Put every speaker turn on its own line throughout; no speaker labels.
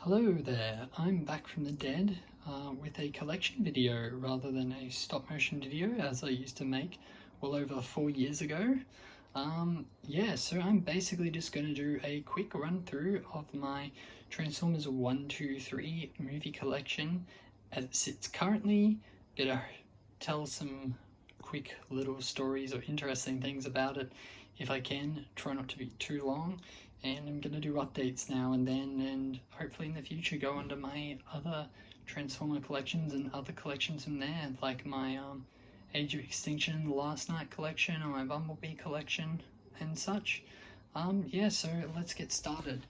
Hello there, I'm back from the dead with a collection video rather than a stop motion video as I used to make well over 4 years ago. So I'm basically just going to do a quick run through of my Transformers 1, 2, 3 movie collection as it sits currently. Gonna tell some quick little stories or interesting things about it if I can, try not to be too long. And I'm going to do updates now and then, and hopefully in the future go onto my other Transformer collections and other collections from there, like my Age of Extinction, the Last Night collection, or my Bumblebee collection and such. So let's get started.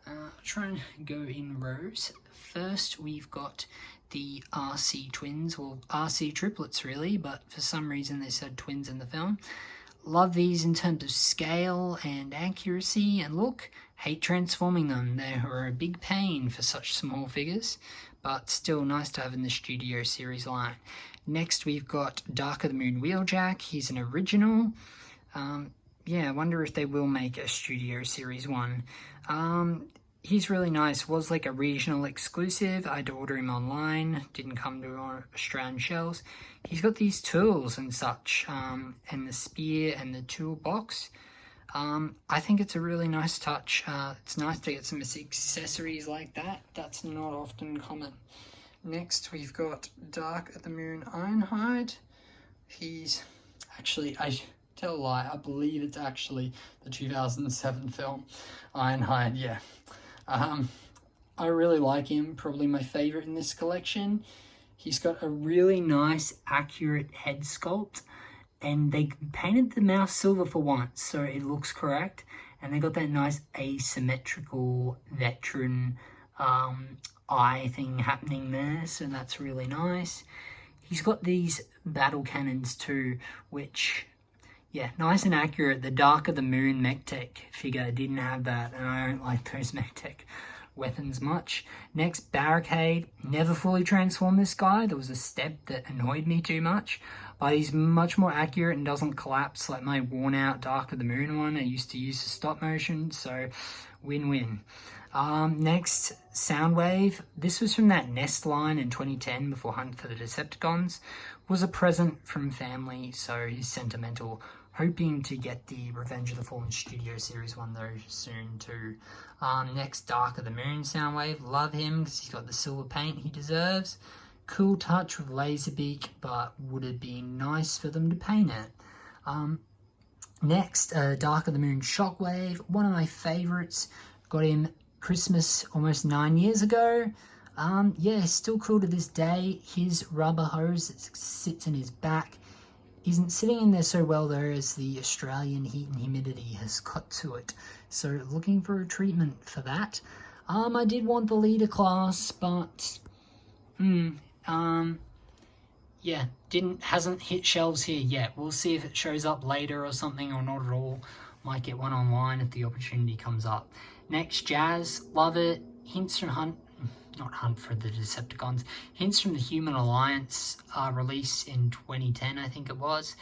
I'll try and go in rows. First we've got the RC twins, well RC triplets really, but for some reason they said twins in the film. Love these in terms of scale and accuracy and look. Hate transforming them. They are a big pain for such small figures, but still nice to have in the Studio Series line. Next we've got Dark of the Moon Wheeljack. He's an original. I wonder if they will make a Studio Series one. He's really nice. Was like a regional exclusive. I had to order him online. Didn't come to Australian shelves. He's got these tools and such, and the spear and the toolbox. I think it's a really nice touch. It's nice to get some accessories like that. That's not often common. Next we've got Dark of the Moon Ironhide. He's actually, I tell a lie, I believe it's actually the 2007 film Ironhide, yeah. I really like him, probably my favorite in this collection. He's got a really nice, accurate head sculpt, and they painted the mouth silver for once, so it looks correct. And they got that nice asymmetrical veteran eye thing happening there, so that's really nice. He's got these battle cannons too, which, yeah, nice and accurate. The Dark of the Moon MechTech figure didn't have that, and I don't like those MechTech weapons much. Next, Barricade. Never fully transformed this guy. There was a step that annoyed me too much, but he's much more accurate and doesn't collapse like my worn out Dark of the Moon one I used to use for stop motion, so win-win. Next, Soundwave. This was from that Nest line in 2010 before Hunt for the Decepticons. Was a present from family, so he's sentimental. Hoping to get the Revenge of the Fallen Studio Series one though soon too. Next, Dark of the Moon Soundwave. Love him because he's got the silver paint he deserves. Cool touch with Laserbeak, but would have been nice for them to paint it. Next, Dark of the Moon Shockwave. One of my favorites. Got him Christmas almost 9 years ago. Still cool to this day. His rubber hose that sits in his back isn't sitting in there so well though, as the Australian heat and humidity has got to it. So looking for a treatment for that. I did want the leader class, but hasn't hit shelves here yet. We'll see if it shows up later or something, or not at all. Might get one online if the opportunity comes up. Next, Jazz. Love it. Hints from not Hunt for the Decepticons, hints from the Human Alliance release in 2010, I think it was.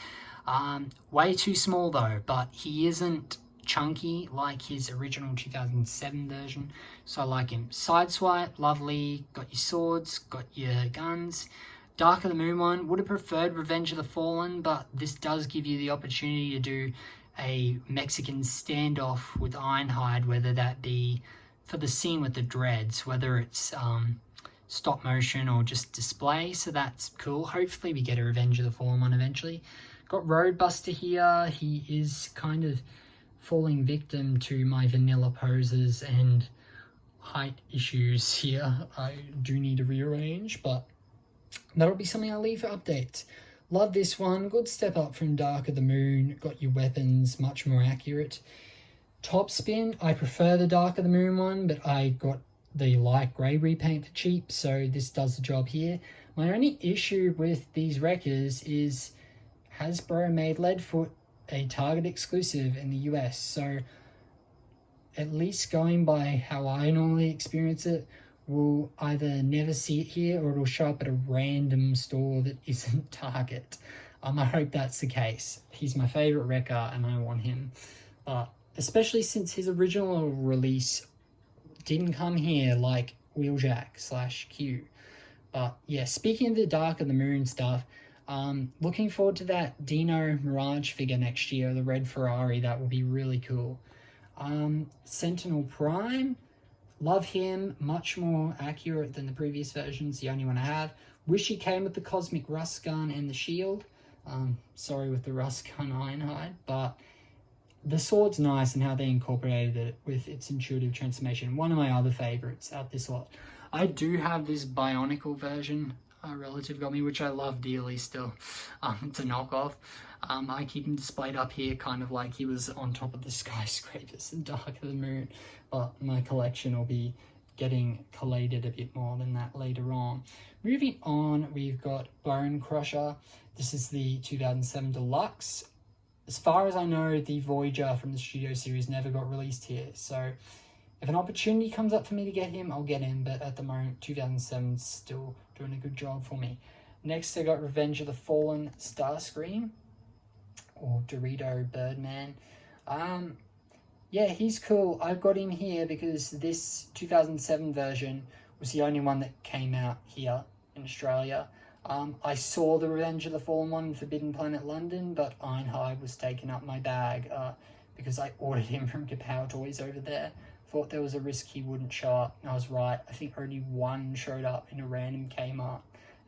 Way too small though, but he isn't chunky like his original 2007 version, so I like him. Sideswipe, lovely, got your swords, got your guns. Dark of the Moon one, would have preferred Revenge of the Fallen, but this does give you the opportunity to do a Mexican standoff with Ironhide, whether that be for the scene with the dreads, whether it's stop motion or just display, so that's cool. Hopefully we get a Revenge of the Fallen one eventually. Got Roadbuster here. He is kind of falling victim to my vanilla poses and height issues here. I do need to rearrange, but that'll be something I'll leave for updates. Love this one. Good step up from Dark of the Moon. Got your weapons much more accurate. Top spin, I prefer the Dark of the Moon one, but I got the light grey repaint for cheap, so this does the job here. My only issue with these wreckers is Hasbro made Leadfoot a Target exclusive in the US, so at least going by how I normally experience it, we'll either never see it here or it'll show up at a random store that isn't Target. I hope that's the case. He's my favourite wrecker and I want him. Especially since his original release didn't come here like Wheeljack / Q. But yeah, speaking of the Dark of the Moon stuff, looking forward to that Dino Mirage figure next year, the red Ferrari. That will be really cool. Sentinel Prime, love him, much more accurate than the previous versions, the only one I have. Wish he came with the Cosmic Rust Gun and the shield. Sorry with the Rust Gun Ironhide, but the sword's nice and how they incorporated it with its intuitive transformation. One of my other favorites out this lot. I do have this Bionicle version, a relative got me, which I love dearly still. It's a knockoff. I keep him displayed up here, kind of like he was on top of the skyscrapers in Dark of the Moon, but my collection will be getting collated a bit more than that later on. Moving on, we've got Bone Crusher. This is the 2007 Deluxe. As far as I know, the Voyager from the Studio Series never got released here, so if an opportunity comes up for me to get him, I'll get him, but at the moment, 2007's still doing a good job for me. Next, I got Revenge of the Fallen Starscream, or Dorito Birdman. Yeah, he's cool. I've got him here because this 2007 version was the only one that came out here in Australia. I saw the Revenge of the Fallen one in Forbidden Planet London, but Ironhide was taking up my bag because I ordered him from Kapow Toys over there. Thought there was a risk he wouldn't show up, and I was right. I think only one showed up in a random Kmart,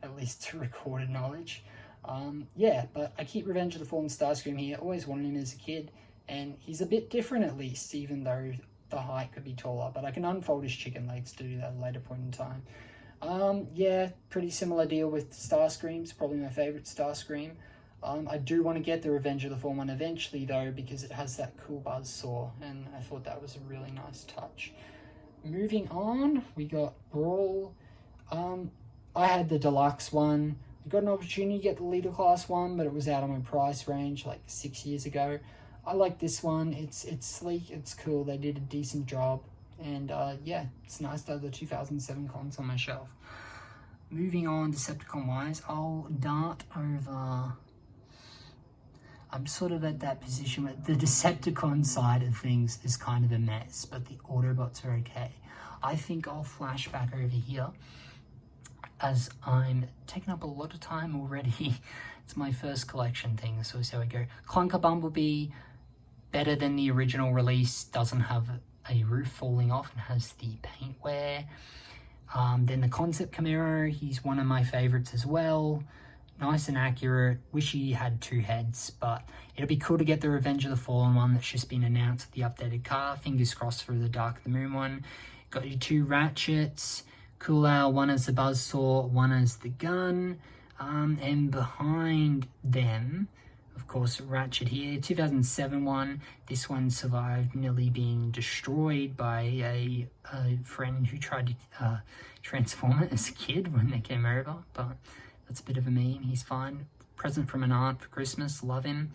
at least to recorded knowledge. Yeah, but I keep Revenge of the Fallen Starscream here. Always wanted him as a kid, and he's a bit different at least, even though the height could be taller. But I can unfold his chicken legs to do that at a later point in time. Yeah, pretty similar deal with Starscream's, probably my favourite Starscream. I do want to get the Revenge of the Fallen one eventually though, because it has that cool buzzsaw, and I thought that was a really nice touch. Moving on, we got Brawl. I had the deluxe one. I got an opportunity to get the leader class one, but it was out of my price range like 6 years ago. I like this one. It's sleek, it's cool. They did a decent job, and yeah, it's nice to have the 2007 cons on my shelf. Moving on, Decepticon wise, I'll dart over. I'm sort of at that position where the Decepticon side of things is kind of a mess, but the Autobots are okay. I think I'll flash back over here, as I'm taking up a lot of time already. It's my first collection thing, so we'll see how we go. Clunker Bumblebee, better than the original release, doesn't have a roof falling off and has the paint wear. Then the Concept Camaro, he's one of my favorites as well. Nice and accurate. Wish he had two heads, but it'll be cool to get the Revenge of the Fallen one that's just been announced with the updated car. Fingers crossed for the Dark of the Moon one. Got your two Ratchets. Cool out, one as the buzzsaw, one as the gun. And behind them, of course, Ratchet here. 2007 one. This one survived nearly being destroyed by a friend who tried to transform it as a kid when they came over, but that's a bit of a meme. He's fine. Present from an aunt for Christmas. Love him.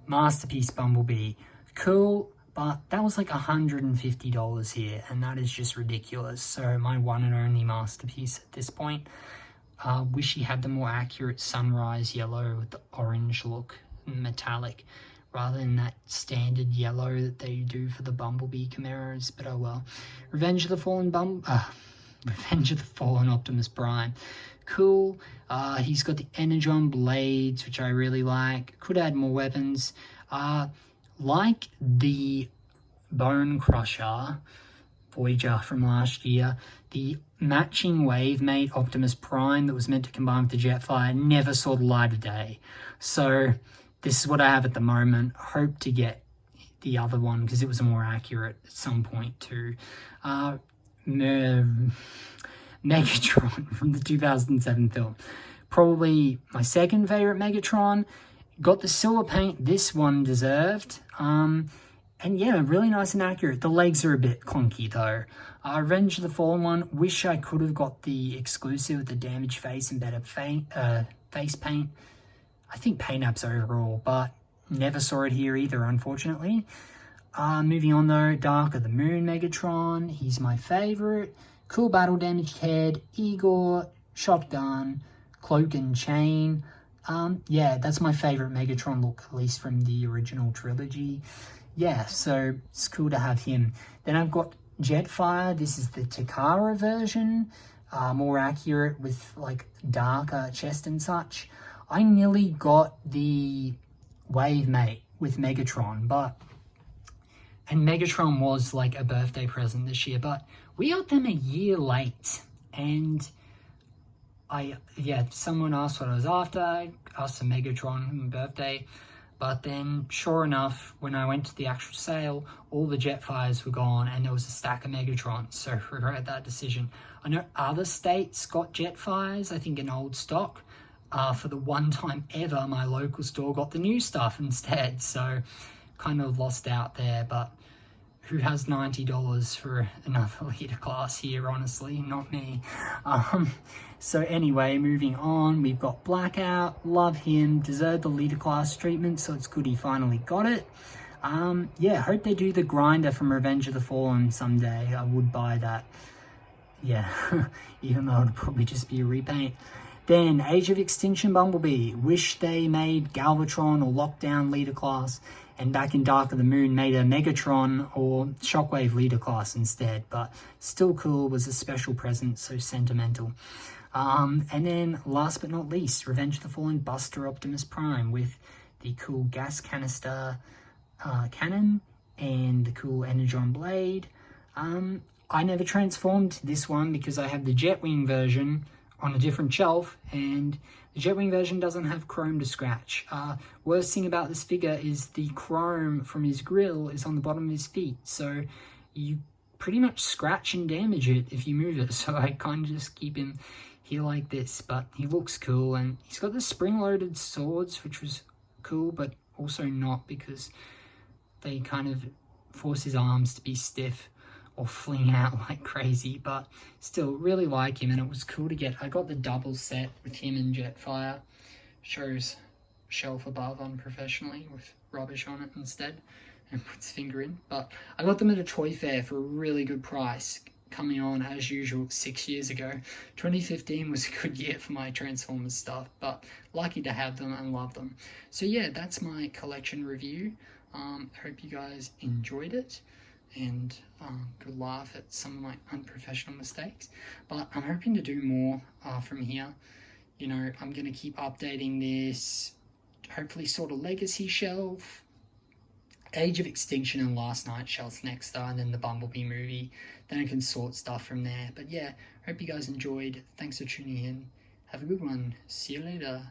Masterpiece Bumblebee. Cool, but that was like $150 here, and that is just ridiculous. So my one and only masterpiece at this point. Wish he had the more accurate sunrise yellow with the orange look, metallic, rather than that standard yellow that they do for the Bumblebee Camaros, but oh well. Revenge of the Fallen Optimus Prime. Cool. He's got the Energon blades, which I really like. Could add more weapons. Like the Bone Crusher Voyager from last year, the matching Wave-mate Optimus Prime that was meant to combine with the Jetfire never saw the light of day. So this is what I have at the moment. Hope to get the other one because it was more accurate at some point too. Megatron from the 2007 film. Probably my second favorite Megatron. Got the silver paint this one deserved. And yeah, really nice and accurate. The legs are a bit clunky though. Revenge of the Fallen one. Wish I could have got the exclusive with the damaged face and better face paint. I think paint apps overall, but never saw it here either, unfortunately. Moving on though, Dark of the Moon Megatron. He's my favorite. Cool battle damaged head, Igor, shotgun, cloak and chain. Yeah, that's my favorite Megatron look, at least from the original trilogy. Yeah, so it's cool to have him. Then I've got
Jetfire. This is the Takara version, more accurate with like darker chest and such. I nearly got the Wave Mate with Megatron, and Megatron was like a birthday present this year, but we got them a year late, and someone asked what I was after. I asked for Megatron on my birthday, but then sure enough, when I went to the actual sale, all the Jetfires were gone and there was a stack of Megatrons, so regret that decision. I know other states got Jetfires, I think in old stock. For the one time ever, my local store got the new stuff instead, so kind of lost out there, but who has $90 for another leader class here, honestly? Not me. So anyway, moving on, we've got Blackout. Love him. Deserved the leader class treatment, so it's good he finally got it. Yeah, hope they do the grinder from Revenge of the Fallen someday. I would buy that. Yeah, even though it'd probably just be a repaint. Then, Age of Extinction Bumblebee. Wish they made Galvatron or Lockdown leader class, and back in Dark of the Moon made a Megatron or Shockwave leader class instead, but still cool, was a special present, so sentimental. And then, last but not least, Revenge of the Fallen Buster Optimus Prime with the cool gas canister cannon and the cool Energon blade. I never transformed this one because I have the Jetwing version on a different shelf, and the Jetwing version doesn't have chrome to scratch. Worst thing about this figure is the chrome from his grill is on the bottom of his feet, so you pretty much scratch and damage it if you move it, so I kind of just keep him here like this, but he looks cool, and he's got the spring-loaded swords, which was cool, but also not, because they kind of force his arms to be stiff or fling out like crazy, but still really like him, and it was cool to get. I got the double set with him and Jetfire. Shows shelf above unprofessionally with rubbish on it instead, and puts finger in, but I got them at a toy fair for a really good price, coming on as usual 6 years ago. 2015 was a good year for my Transformers stuff, but lucky to have them and love them. So yeah, that's my collection review. Hope you guys enjoyed it, and could laugh at some of my unprofessional mistakes, but I'm hoping to do more from here. You know, I'm going to keep updating this, hopefully sort of legacy shelf, Age of Extinction and Last Night shelves next, and then the Bumblebee movie, then I can sort stuff from there. But yeah, hope you guys enjoyed. Thanks for tuning in. Have a good one. See you later.